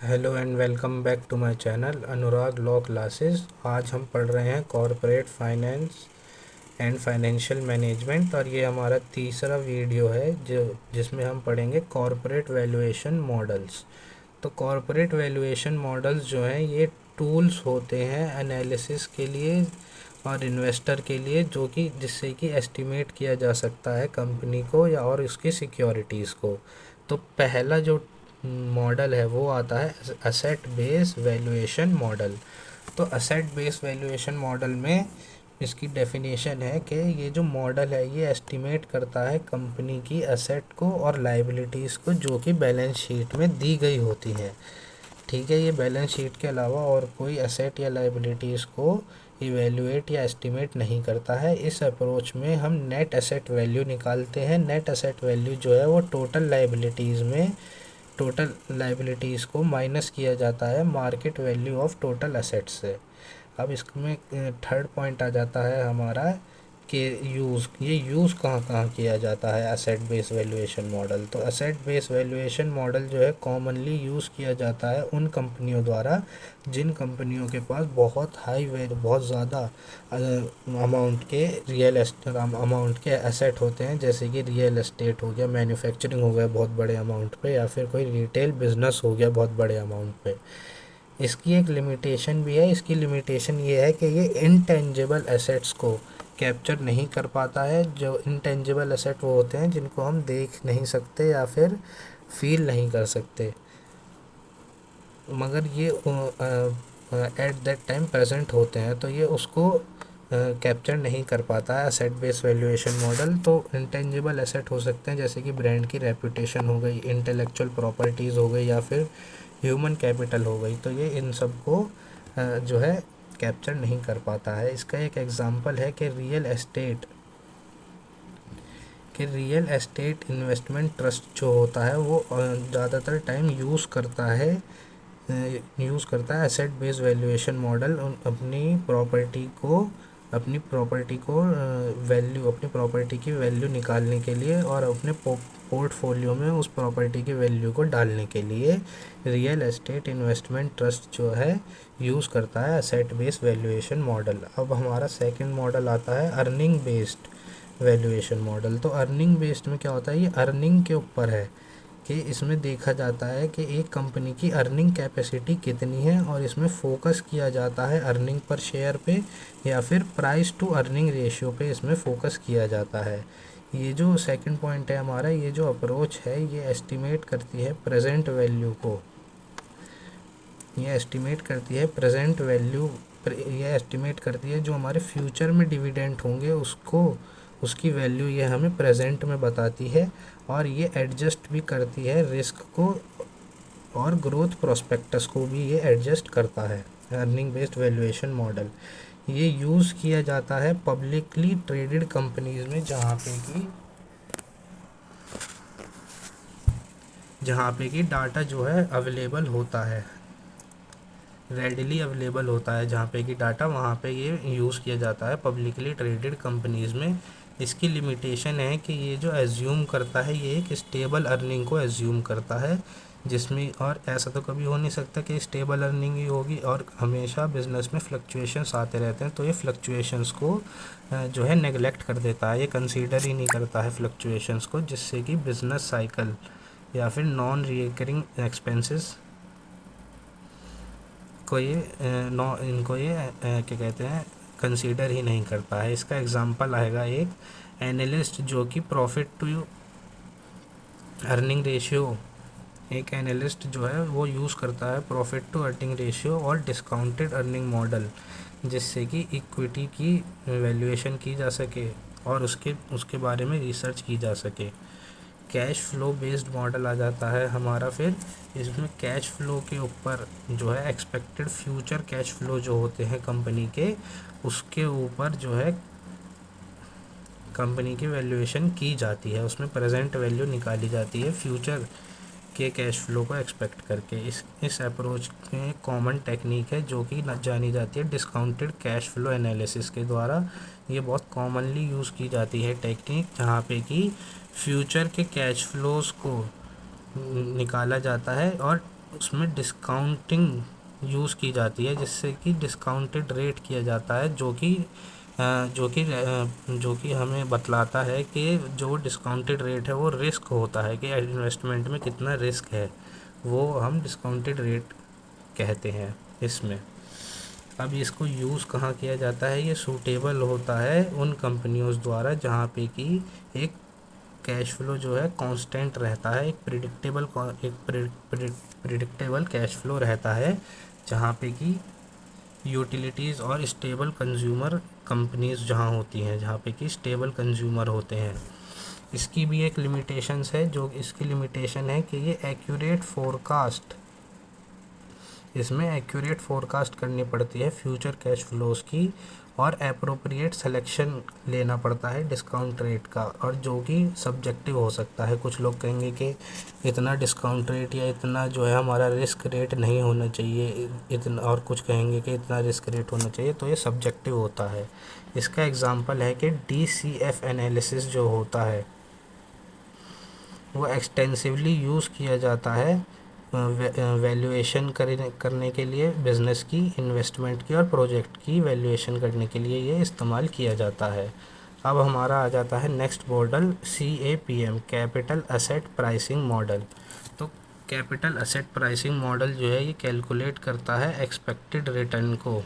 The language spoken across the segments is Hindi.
Hello and welcome back to my channel Anurag law classes. आज हम पढ़ रहे हैं corporate finance and financial management और ये हमारा तीसरा वीडियो है जिसमें हम पढ़ेंगे कॉरपोरेट वैल्यूएशन मॉडल्स। तो कॉरपोरेट वैल्यूएशन मॉडल्स जो हैं ये टूल्स होते हैं एनालिसिस के लिए और इन्वेस्टर के लिए, जो कि जिससे कि एस्टिमेट किया जा सकता है कंपनी को या और उसकी सिक्योरिटीज़ को। तो पहला जो मॉडल है वो आता है असेट बेस वैल्यूएशन मॉडल। तो असेट बेस वैल्यूएशन मॉडल में इसकी डेफिनेशन है कि ये जो मॉडल है ये एस्टिमेट करता है कंपनी की असेट को और लाइबिलिटीज़ को जो कि बैलेंस शीट में दी गई होती हैं। ठीक है, ये बैलेंस शीट के अलावा और कोई असेट या लाइबिलिटीज़ को इवेल्युएट या एस्टिमेट नहीं करता है। इस अप्रोच में हम नेट असेट वैल्यू निकालते हैं। नेट असेट वैल्यू जो है वो टोटल लाइबिलिटीज़ को माइनस किया जाता है market value of total assets से। अब इसमें थर्ड पॉइंट आ जाता है हमारा कि ये यूज़ कहाँ कहाँ किया जाता है असेट बेस वैल्यूएशन मॉडल। तो असेट बेस वैल्यूएशन मॉडल जो है कॉमनली यूज़ किया जाता है उन कंपनियों द्वारा जिन कंपनियों के पास बहुत ज़्यादा अमाउंट के एसेट होते हैं, जैसे कि रियल एस्टेट हो गया, मैन्युफैक्चरिंग हो गया बहुत बड़े अमाउंट पे, या फिर कोई रिटेल बिजनेस हो गया बहुत बड़े अमाउंट पे। इसकी एक लिमिटेशन भी है। इसकी लिमिटेशन ये है कि ये इनटेंजिबल एसेट्स को कैप्चर नहीं कर पाता है। जो इनटेंजिबल एसेट वो होते हैं जिनको हम देख नहीं सकते या फिर फील नहीं कर सकते, मगर ये एट दैट टाइम प्रेजेंट होते हैं, तो ये उसको कैप्चर नहीं कर पाता है असेट बेस वैल्यूएशन मॉडल। तो इंटेंजिबल एसेट हो सकते हैं जैसे कि ब्रांड की रेपुटेशन हो गई, इंटेलेक्चुअल प्रॉपर्टीज़ हो गई, या फिर ह्यूमन कैपिटल हो गई। तो ये इन सब को जो है कैप्चर नहीं कर पाता है। इसका एक एग्जांपल है कि रियल एस्टेट इन्वेस्टमेंट ट्रस्ट जो होता है वो ज़्यादातर टाइम यूज़ करता है एसेट बेस्ड वैल्यूएशन मॉडल अपनी प्रॉपर्टी की वैल्यू निकालने के लिए और अपने पोर्टफोलियो में उस प्रॉपर्टी की वैल्यू को डालने के लिए रियल एस्टेट इन्वेस्टमेंट ट्रस्ट जो है यूज़ करता है एसेट बेस्ड वैल्यूएशन मॉडल। अब हमारा सेकंड मॉडल आता है अर्निंग बेस्ड वैल्यूएशन मॉडल। तो अर्निंग बेस्ड में क्या होता है, ये अर्निंग के ऊपर है कि इसमें देखा जाता है कि एक कंपनी की अर्निंग कैपेसिटी कितनी है, और इसमें फोकस किया जाता है अर्निंग पर शेयर पे या फिर प्राइस टू अर्निंग रेशियो पे इसमें फोकस किया जाता है। ये जो सेकंड पॉइंट है हमारा, ये जो अप्रोच है ये एस्टिमेट करती है प्रेजेंट वैल्यू को। ये एस्टिमेट करती है प्रेजेंट वैल्यू ये एस्टिमेट करती है जो हमारे फ्यूचर में डिविडेंड होंगे उसकी वैल्यू ये हमें प्रेजेंट में बताती है, और ये एडजस्ट भी करती है रिस्क को और ग्रोथ प्रोस्पेक्टस को भी ये एडजस्ट करता है। अर्निंग बेस्ड वैल्यूएशन मॉडल ये यूज़ किया जाता है पब्लिकली ट्रेडेड कंपनीज में, जहाँ पे कि डाटा जो है अवेलेबल होता है, रेडिली अवेलेबल होता है। जहाँ पे कि डाटा वहाँ पे ये यूज़ किया जाता है पब्लिकली ट्रेडेड कंपनीज़ में। इसकी लिमिटेशन है कि ये जो एज्यूम करता है ये एक स्टेबल अर्निंग को एज्यूम करता है, जिसमें और ऐसा तो कभी हो नहीं सकता कि स्टेबल अर्निंग ही होगी, और हमेशा बिजनेस में फ्लक्चुएशंस आते रहते हैं। तो ये फ्लक्चुएशंस को जो है नेगलेक्ट कर देता है, ये कंसीडर ही नहीं करता है फ्लक्चुएशंस को, जिससे कि बिजनेस साइकिल या फिर नॉन रिकरिंग एक्सपेंसेस को ये क्या कहते हैं, कंसीडर ही नहीं करता है। इसका एग्जांपल आएगा एक एनालिस्ट जो कि प्रॉफिट टू अर्निंग रेशियो, एक एनालिस्ट जो है वो यूज़ करता है प्रॉफिट टू अर्निंग रेशियो और डिस्काउंटेड अर्निंग मॉडल, जिससे कि इक्विटी की वैल्यूएशन की जा सके और उसके बारे में रिसर्च की जा सके। कैश फ्लो बेस्ड मॉडल आ जाता है हमारा। फिर इसमें कैश फ्लो के ऊपर जो है एक्सपेक्टेड फ्यूचर कैश फ्लो जो होते हैं कंपनी के, उसके ऊपर जो है कंपनी की वैल्यूएशन की जाती है, उसमें प्रेजेंट वैल्यू निकाली जाती है फ्यूचर के कैश फ्लो को एक्सपेक्ट करके। इस अप्रोच में कॉमन टेक्निक है जो कि जानी जाती है डिस्काउंटेड कैश फ्लो एनालिसिस के द्वारा। ये बहुत कॉमनली यूज़ की जाती है टेक्निक, जहाँ पे कि फ्यूचर के कैश फ्लोज को निकाला जाता है और उसमें डिस्काउंटिंग यूज़ की जाती है, जिससे कि डिस्काउंटेड रेट किया जाता है, जो कि हमें बतलाता है कि जो डिस्काउंटेड रेट है वो रिस्क होता है, कि इन्वेस्टमेंट में कितना रिस्क है, वो हम डिस्काउंटेड रेट कहते हैं इसमें। अब इसको यूज़ कहाँ किया जाता है, ये सूटेबल होता है उन कंपनियों द्वारा जहाँ पे कि एक कैश फ्लो जो है कांस्टेंट रहता है, प्रिडिक्टेबल कैश फ्लो रहता है, जहाँ पे कि यूटिलिटीज़ और स्टेबल कंज्यूमर कंपनीज जहाँ होती हैं, जहाँ पे कि स्टेबल कंज्यूमर होते हैं। इसकी भी एक लिमिटेशंस है, जो इसकी लिमिटेशन है कि ये इसमें एक्यूरेट फोरकास्ट करनी पड़ती है फ्यूचर कैश फ्लोज की, और एप्रोप्रिएट सिलेक्शन लेना पड़ता है डिस्काउंट रेट का, और जो कि सब्जेक्टिव हो सकता है। कुछ लोग कहेंगे कि इतना डिस्काउंट रेट या इतना जो है हमारा रिस्क रेट नहीं होना चाहिए इतना, और कुछ कहेंगे कि इतना रिस्क रेट होना चाहिए, तो ये सब्जेक्टिव होता है। इसका एग्जांपल है कि DCF एनालिसिस जो होता है वो एक्सटेंसिवली यूज़ किया जाता है वैल्यूएशन करने के लिए, बिज़नेस की, इन्वेस्टमेंट की और प्रोजेक्ट की वैल्यूएशन करने के लिए ये इस्तेमाल किया जाता है। अब हमारा आ जाता है next model CAPM, capital asset pricing model. तो कैपिटल असेट प्राइसिंग मॉडल जो है ये कैलकुलेट करता है एक्सपेक्टेड रिटर्न को,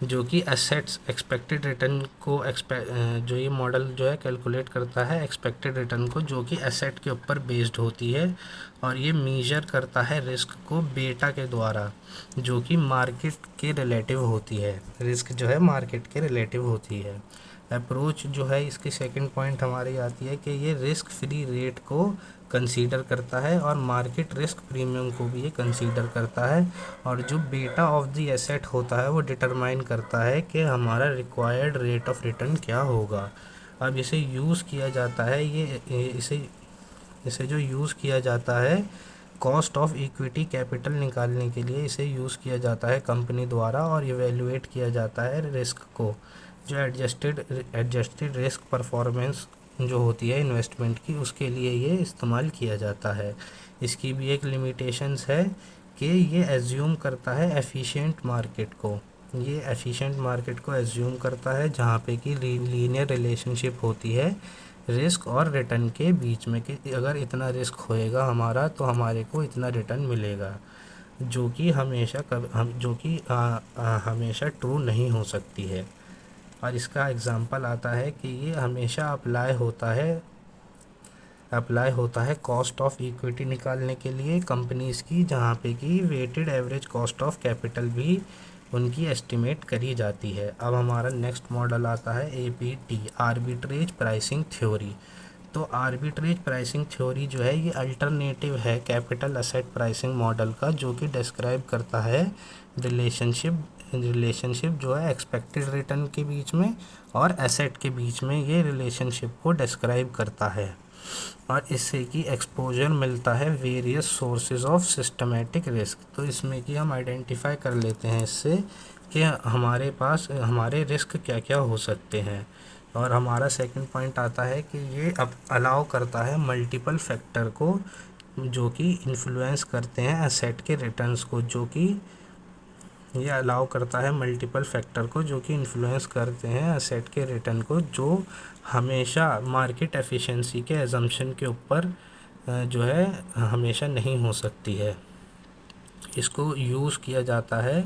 जो कि एसेट्स एक्सपेक्टेड रिटर्न को जो ये मॉडल जो है कैलकुलेट करता है एक्सपेक्टेड रिटर्न को, जो कि एसेट के ऊपर बेस्ड होती है, और ये मेजर करता है रिस्क को बेटा के द्वारा, जो कि मार्केट के रिलेटिव होती है। रिस्क जो है मार्केट के रिलेटिव होती है। अप्रोच जो है इसकी सेकंड पॉइंट हमारी आती है कि ये रिस्क फ्री रेट को कंसीडर करता है और मार्केट रिस्क प्रीमियम को भी ये कंसीडर करता है, और जो बेटा ऑफ द एसेट होता है वो डिटरमाइन करता है कि हमारा रिक्वायर्ड रेट ऑफ रिटर्न क्या होगा। अब इसे यूज़ किया जाता है इसे जो यूज़ किया जाता है कॉस्ट ऑफ इक्विटी कैपिटल निकालने के लिए इसे यूज़ किया जाता है कंपनी द्वारा, और इवेल्युएट किया जाता है रिस्क को, जो एडजस्टेड रिस्क परफॉर्मेंस जो होती है इन्वेस्टमेंट की, उसके लिए ये इस्तेमाल किया जाता है। इसकी भी एक लिमिटेशंस है कि ये एज्यूम करता है एफिशिएंट मार्केट को, ये एफिशिएंट मार्केट को एज्यूम करता है जहाँ पे कि लीनियर रिलेशनशिप होती है रिस्क और रिटर्न के बीच में, कि अगर इतना रिस्क होएगा हमारा तो हमारे को इतना रिटर्न मिलेगा, जो कि हमेशा ट्रू नहीं हो सकती है। और इसका एग्जांपल आता है कि ये हमेशा अप्लाई होता है कॉस्ट ऑफ इक्विटी निकालने के लिए कंपनीज़ की, जहाँ पे कि weighted average cost of capital भी उनकी एस्टिमेट करी जाती है। अब हमारा नेक्स्ट मॉडल आता है APT, आर्बिट्रेज प्राइसिंग थ्योरी। तो आर्बिट्रेज प्राइसिंग थ्योरी जो है ये अल्टरनेटिव है कैपिटल असेट प्राइसिंग मॉडल का, जो कि डिस्क्राइब करता है रिलेशनशिप जो है एक्सपेक्टेड रिटर्न के बीच में और एसेट के बीच में, ये रिलेशनशिप को डिस्क्राइब करता है, और इससे कि एक्सपोजर मिलता है various sources of systematic risk. तो इसमें कि हम आइडेंटिफाई कर लेते हैं इससे कि हमारे पास हमारे रिस्क क्या क्या हो सकते हैं। और हमारा सेकंड पॉइंट आता है कि ये अब अलाउ करता है मल्टीपल फैक्टर को, जो कि इन्फ्लुएंस करते हैं एसेट के रिटर्न्स को, ये अलाउ करता है मल्टीपल फैक्टर को जो कि इन्फ्लुएंस करते हैं एसेट के रिटर्न को, जो हमेशा मार्केट एफिशिएंसी के एजम्पशन के ऊपर जो है हमेशा नहीं हो सकती है। इसको यूज़ किया जाता है,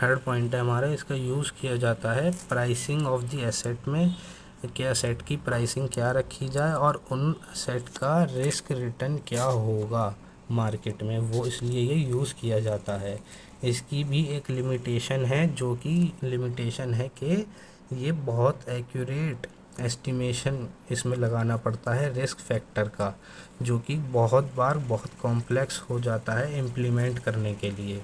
थर्ड पॉइंट है हमारा, इसका यूज़ किया जाता है प्राइसिंग ऑफ द एसेट में, कि एसेट की प्राइसिंग क्या रखी जाए और उन एसेट का रिस्क रिटर्न क्या होगा मार्केट में, वो इसलिए ये यूज़ किया जाता है। इसकी भी एक लिमिटेशन है, जो कि लिमिटेशन है कि ये बहुत एक्यूरेट एस्टिमेशन इसमें लगाना पड़ता है रिस्क फैक्टर का, जो कि बहुत बार बहुत कॉम्प्लेक्स हो जाता है इम्प्लीमेंट करने के लिए।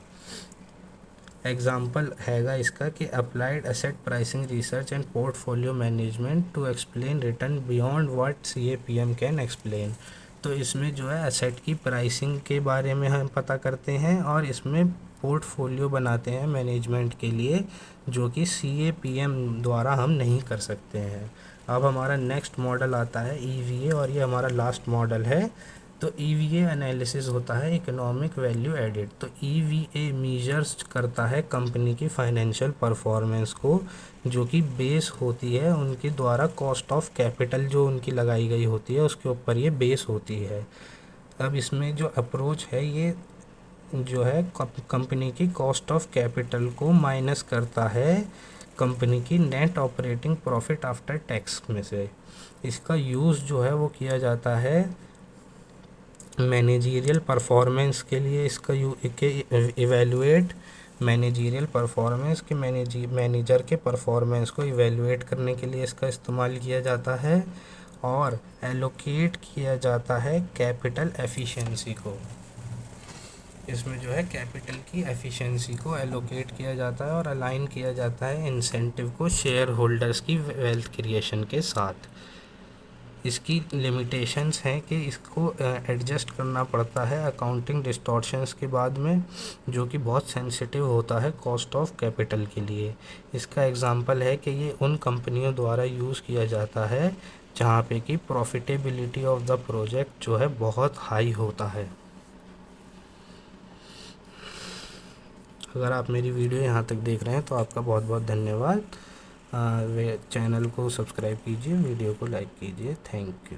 एग्जाम्पल हैगा इसका कि applied asset pricing research and portfolio management to explain return beyond what CAPM can explain. तो इसमें जो है एसेट की प्राइसिंग के बारे में हम पता करते हैं, और इसमें पोर्टफोलियो बनाते हैं मैनेजमेंट के लिए, जो कि CAPM द्वारा हम नहीं कर सकते हैं। अब हमारा नेक्स्ट मॉडल आता है EVA, और ये हमारा लास्ट मॉडल है। तो EVA एनालिसिस होता है इकोनॉमिक वैल्यू एडेड। तो EVA मेजर्स करता है कंपनी की फाइनेंशियल परफॉर्मेंस को, जो कि बेस होती है उनके द्वारा कॉस्ट ऑफ कैपिटल जो उनकी लगाई गई होती है उसके ऊपर ये बेस होती है। अब इसमें जो अप्रोच है ये जो है कंपनी की कॉस्ट ऑफ कैपिटल को माइनस करता है कंपनी की net operating profit after tax में से। इसका यूज़ जो है वो किया जाता है मैनेजरियल परफॉर्मेंस के लिए। इसका इवेलुएट मैनेजरियल परफॉर्मेंस के मैनेजर के परफॉर्मेंस को इवेलुएट करने के लिए इसका इस्तेमाल किया जाता है, और एलोकेट किया जाता है कैपिटल एफिशिएंसी को। इसमें जो है कैपिटल की एफिशिएंसी को एलोकेट किया जाता है और अलाइन किया जाता है इंसेंटिव को शेयर होल्डर्स की वेल्थ क्रिएशन के साथ। इसकी लिमिटेशंस हैं कि इसको एडजस्ट करना पड़ता है अकाउंटिंग डिस्टॉर्शंस के बाद में, जो कि बहुत सेंसिटिव होता है कॉस्ट ऑफ कैपिटल के लिए। इसका एग्जांपल है कि ये उन कंपनियों द्वारा यूज़ किया जाता है जहाँ पे कि प्रॉफिटेबिलिटी ऑफ द प्रोजेक्ट जो है बहुत हाई होता है। अगर आप मेरी वीडियो यहाँ तक देख रहे हैं तो आपका बहुत बहुत धन्यवाद। चैनल को सब्सक्राइब कीजिए, वीडियो को लाइक कीजिए। Thank you.